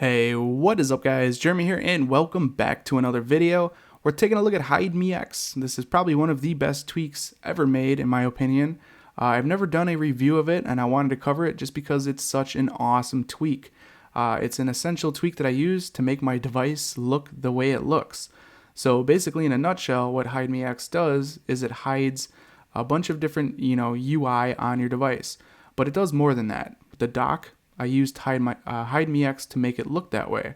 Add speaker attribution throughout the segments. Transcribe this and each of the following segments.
Speaker 1: Hey, what is up guys? Jeremy here and welcome back to another video. We're taking a look at HideMeX. This is probably one of the best tweaks ever made in my opinion. I've never done a review of it and I wanted to cover it just because it's such an awesome tweak. It's an essential tweak that I use to make my device look the way it looks. So basically in a nutshell, what HideMeX does is it hides a bunch of different UI on your device. But it does more than that. The dock, I used HideMeX to make it look that way.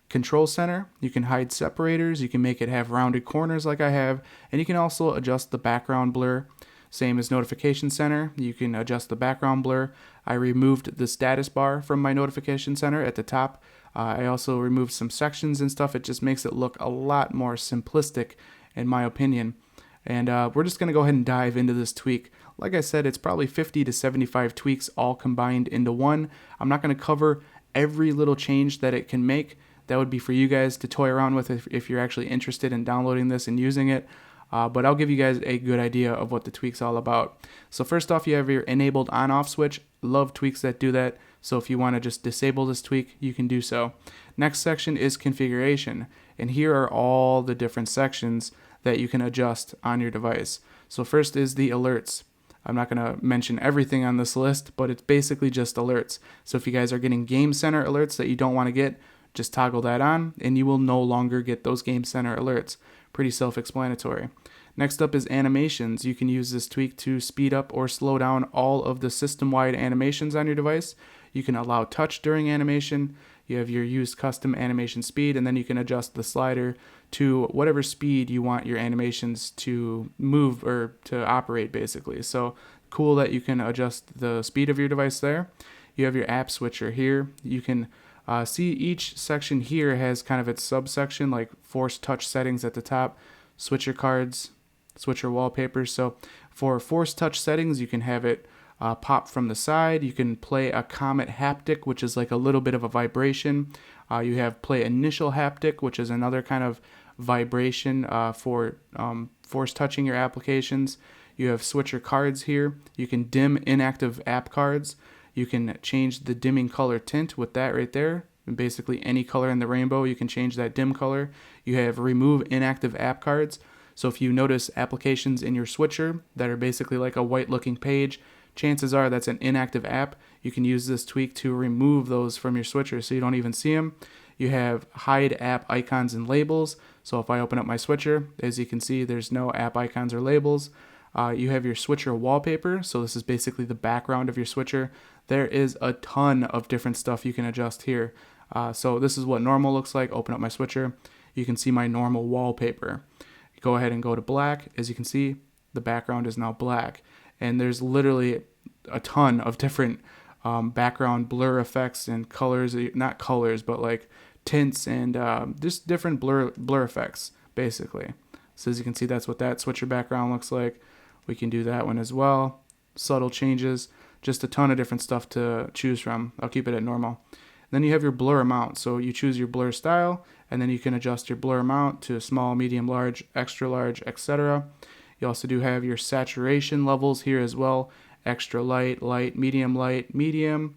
Speaker 1: Control center, you can hide separators, you can make it have rounded corners like I have, and you can also adjust the background blur. Same as notification center, you can adjust the background blur. I removed the status bar from my notification center at the top. I also removed some sections and stuff. It just makes it look a lot more simplistic in my opinion. And we're just going to go ahead and dive into this tweak. Like I said, it's probably 50 to 75 tweaks all combined into one. I'm not going to cover every little change that it can make. That would be for you guys to toy around with if you're actually interested in downloading this and using it. But I'll give you guys a good idea of what the tweak's all about. So first off, you have your enabled on-off switch. Love tweaks that do that. So if you want to just disable this tweak, you can do so. Next section is configuration. And here are all the different sections that you can adjust on your device. So first is the alerts. I'm not going to mention everything on this list, but it's basically just alerts. So if you guys are getting Game Center alerts that you don't want to get, just toggle that on and you will no longer get those Game Center alerts. Pretty self-explanatory. Next up is animations. You can use this tweak to speed up or slow down all of the system-wide animations on your device. You can allow touch during animation. You have your use custom animation speed, and then you can adjust the slider to whatever speed you want your animations to move or to operate basically. So cool that you can adjust the speed of your device there. You have your app switcher here. You can see each section here has kind of its subsection like force touch settings at the top, switcher cards, switcher wallpapers. So for force touch settings, you can have it pop from the side. You can play a comet haptic, which is like a little bit of a vibration. You have play initial haptic, which is another kind of vibration for force touching your applications. You have switcher cards here. You can dim inactive app cards. You can change the dimming color tint with that right there. And basically any color in the rainbow, you can change that dim color. You have remove inactive app cards. So if you notice applications in your switcher that are basically like a white looking page, chances are that's an inactive app. You can use this tweak to remove those from your switcher so you don't even see them. You have hide app icons and labels. So if I open up my switcher, as you can see, there's no app icons or labels. You have your switcher wallpaper. So this is basically the background of your switcher. There is a ton of different stuff you can adjust here. So this is what normal looks like. Open up my switcher. You can see my normal wallpaper. Go ahead and go to black. As you can see, the background is now black. And there's literally a ton of different background blur effects and colors, not colors, but like tints and just different blur effects, basically. So as you can see, that's what that switcher background looks like. We can do that one as well. Subtle changes, just a ton of different stuff to choose from. I'll keep it at normal. Then you have your blur amount. So you choose your blur style, and then you can adjust your blur amount to small, medium, large, extra large, etc. You also do have your saturation levels here as well. Extra light, light, medium,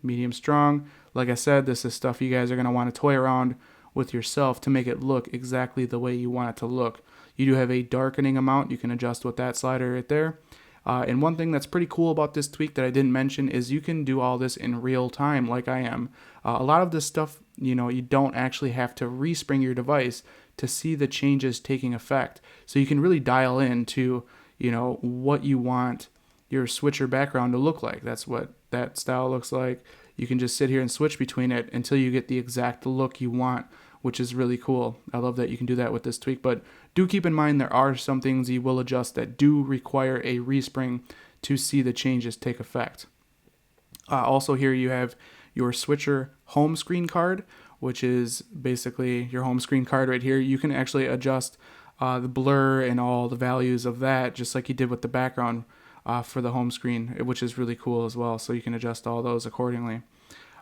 Speaker 1: medium strong. Like I said, this is stuff you guys are going to want to toy around with yourself to make it look exactly the way you want it to look. You do have a darkening amount. You can adjust with that slider right there. And one thing that's pretty cool about this tweak that I didn't mention is you can do all this in real time like I am. A lot of this stuff, you don't actually have to respring your device to see the changes taking effect. So you can really dial in to, what you want your switcher background to look like. That's what that style looks like. You can just sit here and switch between it until you get the exact look you want, which is really cool. I love that you can do that with this tweak, but do keep in mind there are some things you will adjust that do require a respring to see the changes take effect. Also here you have your switcher home screen card, which is basically your home screen card right here. You can actually adjust the blur and all the values of that just like you did with the background for the home screen, which is really cool as well. So you can adjust all those accordingly.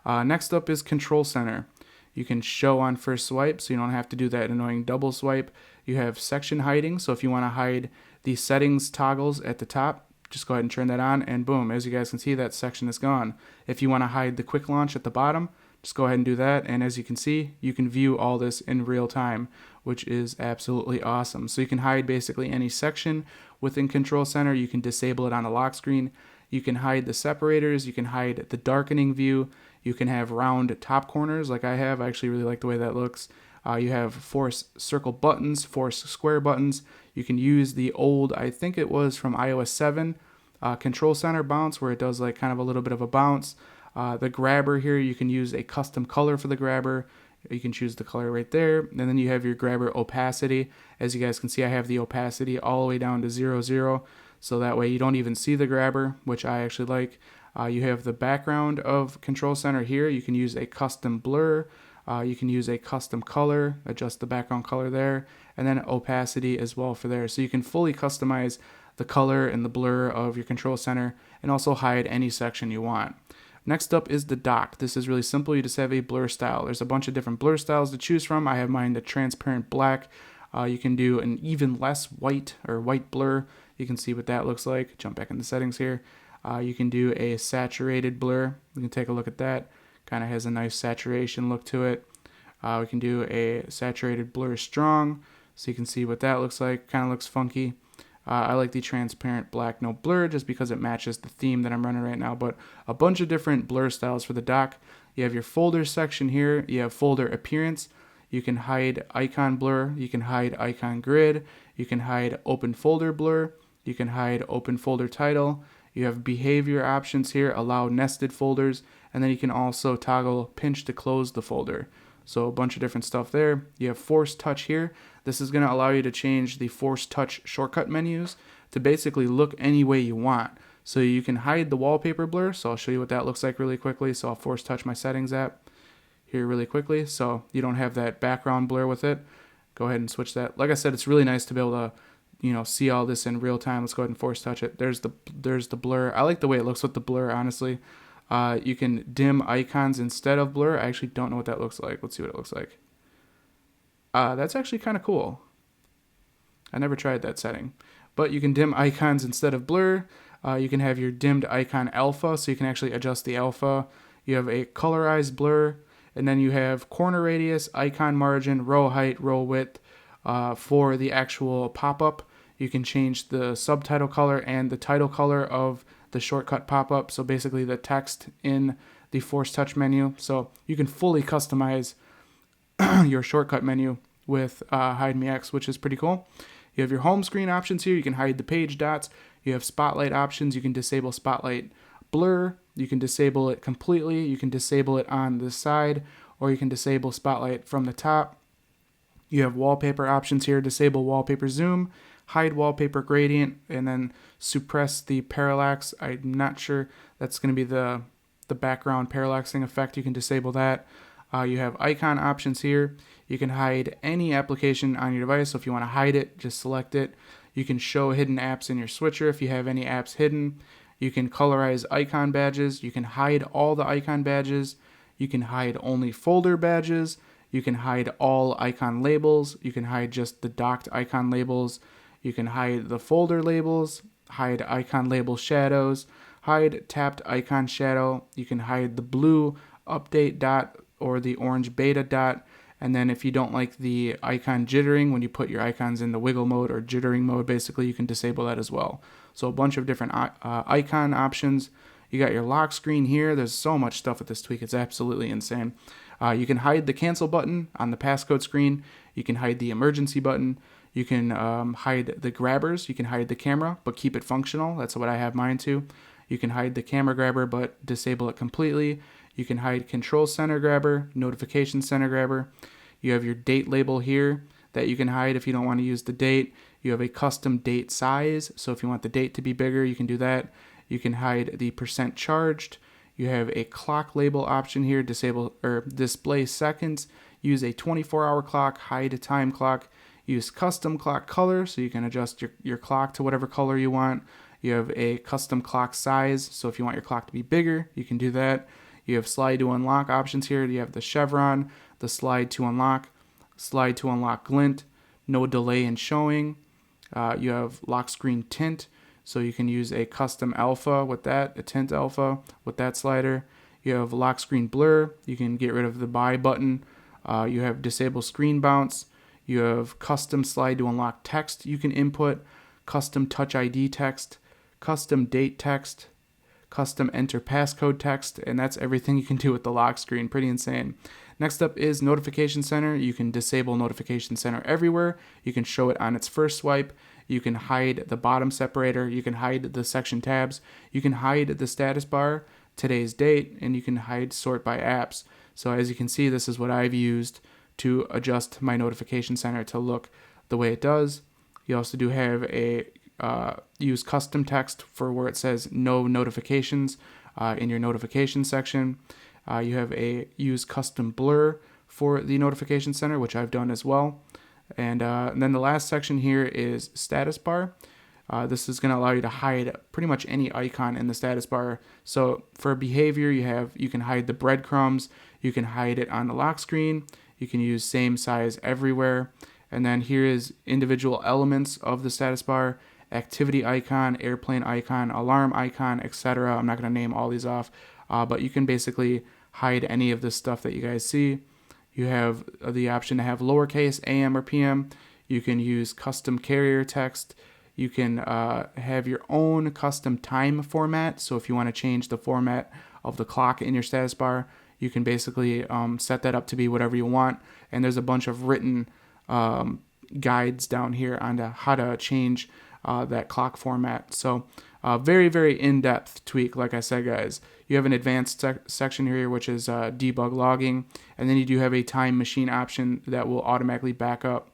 Speaker 1: Next up is control center. You can show on first swipe, so you don't have to do that annoying double swipe. You have section hiding, so if you want to hide the settings toggles at the top, just go ahead and turn that on, and boom, as you guys can see, that section is gone. If you want to hide the quick launch at the bottom, Just go ahead and do that, and as you can see, you can view all this in real time, which is absolutely awesome. So you can hide basically any section within Control Center. You can disable it on a lock screen. You can hide the separators. You can hide the darkening view. You can have round top corners like I have. I actually really like the way that looks. You have force circle buttons, force square buttons. You can use the old, I think it was from iOS 7, Control Center bounce, where it does like kind of a little bit of a bounce. The grabber here, you can use a custom color for the grabber. You can choose the color right there. And then you have your grabber opacity. As you guys can see, I have the opacity all the way down to 0, so that way you don't even see the grabber, which I actually like. You have the background of Control Center here. You can use a custom blur. You can use a custom color, adjust the background color there, and then opacity as well for there. So you can fully customize the color and the blur of your Control Center and also hide any section you want. Next up is the dock. This is really simple. You just have a blur style. There's a bunch of different blur styles to choose from. I have mine the transparent black. You can do an even less white or white blur. You can see what that looks like. Jump back into settings here. You can do a saturated blur. You can take a look at that. Kind of has a nice saturation look to it. We can do a saturated blur strong, so you can see what that looks like. Kind of looks funky. I like the transparent black no blur just because it matches the theme that I'm running right now, but a bunch of different blur styles for the dock. You have your folder section here. You have folder appearance. You can hide icon blur. You can hide icon grid. You can hide open folder blur. You can hide open folder title. You have behavior options here, allow nested folders, and then you can also toggle pinch to close the folder. So a bunch of different stuff there. You have force touch here. This is going to allow you to change the force touch shortcut menus to basically look any way you want. So you can hide the wallpaper blur. So I'll show you what that looks like really quickly. So I'll force touch my settings app here really quickly. So you don't have that background blur with it. Go ahead and switch that. Like I said, it's really nice to be able to, see all this in real time. Let's go ahead and force touch it. There's the blur. I like the way it looks with the blur, honestly. You can dim icons instead of blur. I actually don't know what that looks like. Let's see what it looks like. That's actually kind of cool. I never tried that setting. But you can dim icons instead of blur. You can have your dimmed icon alpha, so you can actually adjust the alpha. You have a colorized blur. And then you have corner radius, icon margin, row height, row width. For the actual pop-up, you can change the subtitle color and the title color of the shortcut pop-up, so basically the text in the force touch menu. So you can fully customize your shortcut menu with HideMeX, which is pretty cool. You have your home screen options here. You can hide the page dots. You have spotlight options. You can disable spotlight blur. You can disable it completely. You can disable it on the side, or you can disable spotlight from the top. You have wallpaper options here. Disable wallpaper zoom, hide wallpaper gradient, and then suppress the parallax. I'm not sure that's going to be the background parallaxing effect. You can disable that. You have icon options here. You can hide any application on your device. So if you want to hide it, just select it. You can show hidden apps in your switcher if you have any apps hidden. You can colorize icon badges. You can hide all the icon badges. You can hide only folder badges. You can hide all icon labels. You can hide just the docked icon labels. You can hide the folder labels, hide icon label shadows, hide tapped icon shadow. You can hide the blue update dot or the orange beta dot. And then if you don't like the icon jittering, when you put your icons in the wiggle mode or jittering mode, basically you can disable that as well. So a bunch of different icon options. You got your lock screen here. There's so much stuff with this tweak. It's absolutely insane. You can hide the cancel button on the passcode screen. You can hide the emergency button. You can hide the grabbers. You can hide the camera, but keep it functional. That's what I have mine to. You can hide the camera grabber, but disable it completely. You can hide control center grabber, notification center grabber. You have your date label here that you can hide if you don't want to use the date. You have a custom date size. So if you want the date to be bigger, you can do that. You can hide the percent charged. You have a clock label option here, disable or display seconds. Use a 24-hour clock, hide a time clock. Use custom clock color, so you can adjust your clock to whatever color you want. You have a custom clock size, so if you want your clock to be bigger, you can do that. You have slide to unlock options here. You have the chevron, the slide to unlock glint, no delay in showing. You have lock screen tint, so you can use a custom alpha with that, a tint alpha with that slider. You have lock screen blur. You can get rid of the buy button. You have disable screen bounce. You have custom slide to unlock text you can input, custom touch ID text, custom date text, custom enter passcode text, and that's everything you can do with the lock screen. Pretty insane. Next up is Notification Center. You can disable Notification Center everywhere. You can show it on its first swipe. You can hide the bottom separator. You can hide the section tabs. You can hide the status bar, today's date, and you can hide sort by apps. So as you can see, this is what I've used to adjust my Notification Center to look the way it does. You also do have a use custom text for where it says no notifications in your notification section. You have a use custom blur for the Notification Center, which I've done as well. And then the last section here is status bar. This is going to allow you to hide pretty much any icon in the status bar. So for behavior, you can hide the breadcrumbs. You can hide it on the lock screen. You can use same size everywhere. And then here is individual elements of the status bar: activity icon, airplane icon, alarm icon, etc. I'm not going to name all these off, but you can basically hide any of this stuff that you guys see. You have the option to have lowercase AM or PM. You can use custom carrier text. You can have your own custom time format. So if you want to change the format of the clock in your status bar, you can basically set that up to be whatever you want. And there's a bunch of written guides down here on how to change that clock format. So very, very in-depth tweak. Like I said, guys, you have an advanced section here, which is debug logging. And then you do have a time machine option that will automatically back up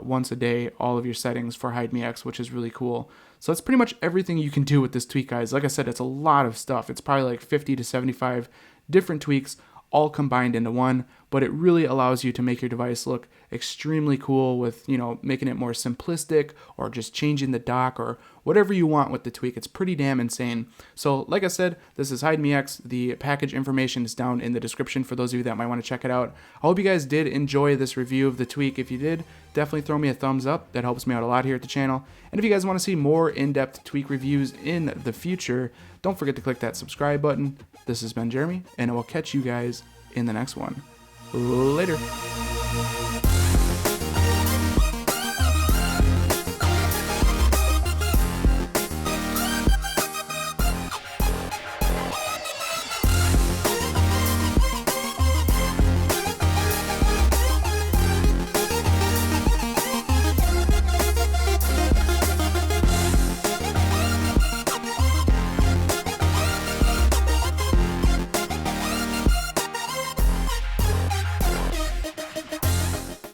Speaker 1: once a day all of your settings for HideMeX, which is really cool. So that's pretty much everything you can do with this tweak, guys. Like I said, it's a lot of stuff. It's probably like 50 to 75 different tweaks all combined into one, but it really allows you to make your device look extremely cool with, making it more simplistic or just changing the dock or whatever you want with the tweak. It's pretty damn insane. So like I said, this is HideMeX. The package information is down in the description for those of you that might want to check it out. I hope you guys did enjoy this review of the tweak. If you did, definitely throw me a thumbs up. That helps me out a lot here at the channel. And if you guys want to see more in-depth tweak reviews in the future, don't forget to click that subscribe button. This has been Jeremy, and I will catch you guys in the next one. Later.